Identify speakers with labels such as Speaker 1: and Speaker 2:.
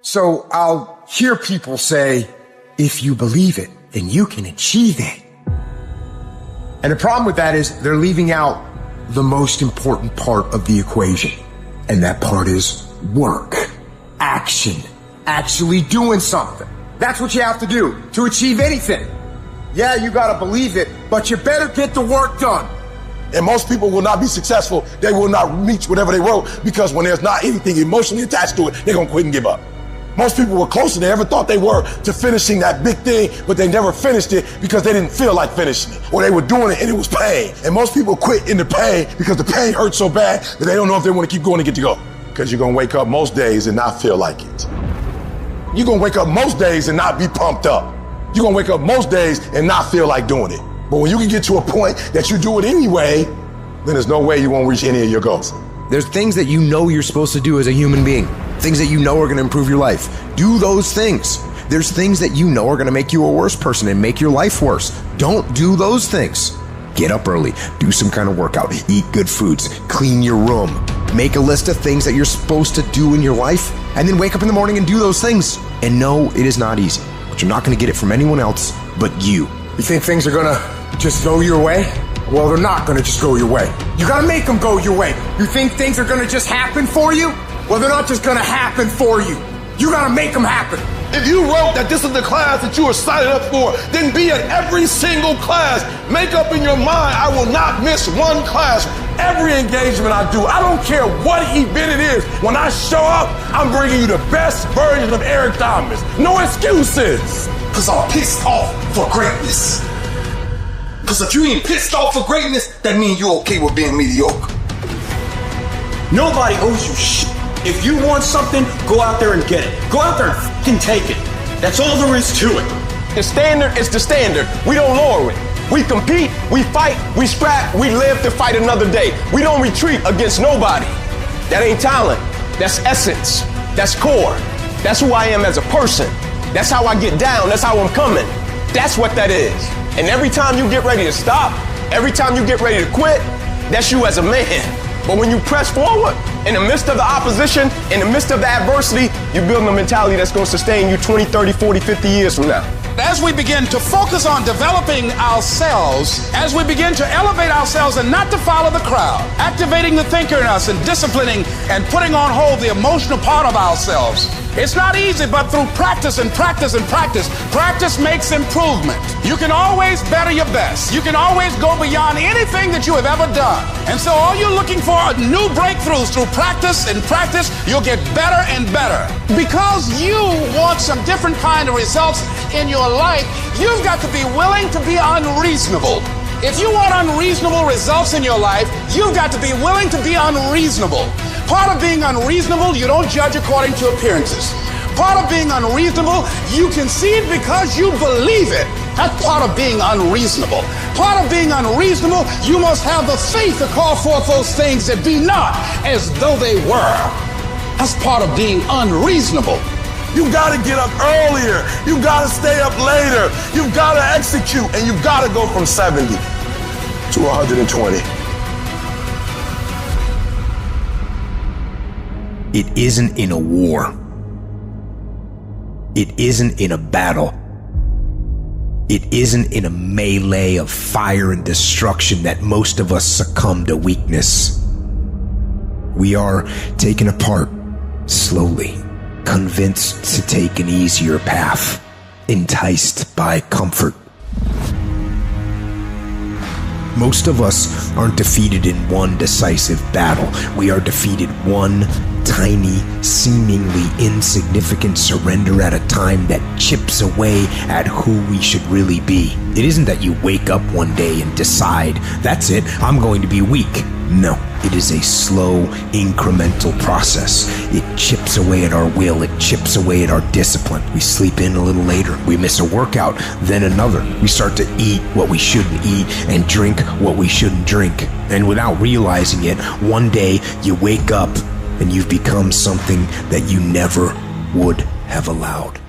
Speaker 1: So I'll hear people say, if you believe it, then you can achieve it. And the problem with that is they're leaving out the most important part of the equation. And that part is work, action, actually doing something. That's what you have to do to achieve anything. Yeah, you gotta believe it, but you better get the work done.
Speaker 2: And most people will not be successful. They will not reach whatever they wrote, because when there's not anything emotionally attached to it, they're gonna quit and give up. Most people were closer than they ever thought they were to finishing that big thing, but they never finished it because they didn't feel like finishing it. Or they were doing it and it was pain. And most people quit in the pain because the pain hurts so bad that they don't know if they want to keep going to get to go. Because you're gonna wake up most days and not feel like it. You're gonna wake up most days and not be pumped up. You're gonna wake up most days and not feel like doing it. But when you can get to a point that you do it anyway, then there's no way you won't reach any of your goals.
Speaker 1: There's things that you know you're supposed to do as a human being. Things that you know are going to improve your life. Do those things. There's things that you know are going to make you a worse person and make your life worse. Don't do those things. Get up early, do some kind of workout, eat good foods, clean your room, make a list of things that you're supposed to do in your life, and then wake up in the morning and do those things. And no, it is not easy, but you're not going to get it from anyone else but you. You think things are going to just go your way? Well, they're not going to just go your way. You got to make them go your way. You think things are going to just happen for you? Well, they're not just going to happen for you. You got to make them happen.
Speaker 2: If you wrote that this is the class that you were signed up for, then be at every single class. Make up in your mind, I will not miss one class. Every engagement I do, I don't care what event it is. When I show up, I'm bringing you the best version of Eric Thomas. No excuses.
Speaker 3: Because I'm pissed off for greatness. Because if you ain't pissed off for greatness, that means you're okay with being mediocre. Nobody owes you shit. If you want something, go out there and get it. Go out there and fucking take it. That's all there is to it.
Speaker 4: The standard is the standard. We don't lower it. We compete, we fight, we scrap, we live to fight another day. We don't retreat against nobody. That ain't talent. That's essence. That's core. That's who I am as a person. That's how I get down. That's how I'm coming. That's what that is. And every time you get ready to stop, every time you get ready to quit, that's you as a man. But when you press forward, in the midst of the opposition, in the midst of the adversity, you're building a mentality that's going to sustain you 20, 30, 40, 50 years from now.
Speaker 5: As we begin to focus on developing ourselves, as we begin to elevate ourselves and not to follow the crowd, activating the thinker in us and disciplining and putting on hold the emotional part of ourselves. It's not easy, but through practice and practice and practice, practice makes improvement. You can always better your best. You can always go beyond anything that you have ever done. And so all you're looking for are new breakthroughs through practice and practice. You'll get better and better. Because you want some different kind of results in your life, you've got to be willing to be unreasonable. If you want unreasonable results in your life, you've got to be willing to be unreasonable. Part of being unreasonable, you don't judge according to appearances. Part of being unreasonable, you can see it because you believe it. That's part of being unreasonable. Part of being unreasonable, you must have the faith to call forth those things that be not as though they were. That's part of being unreasonable.
Speaker 2: You gotta get up earlier. You gotta stay up later. You gotta execute, and you gotta go from 70 to 120.
Speaker 1: It isn't in a war. It isn't in a battle. It isn't in a melee of fire and destruction that most of us succumb to weakness. We are taken apart slowly, convinced to take an easier path, enticed by comfort. Most of us aren't defeated in one decisive battle. We are defeated one tiny, seemingly insignificant surrender at a time that chips away at who we should really be. It isn't that you wake up one day and decide, that's it, I'm going to be weak. No, it is a slow, incremental process. It chips away at our will. It chips away at our discipline. We sleep in a little later. We miss a workout, then another. We start to eat what we shouldn't eat and drink what we shouldn't drink. And without realizing it, one day you wake up and you've become something that you never would have allowed.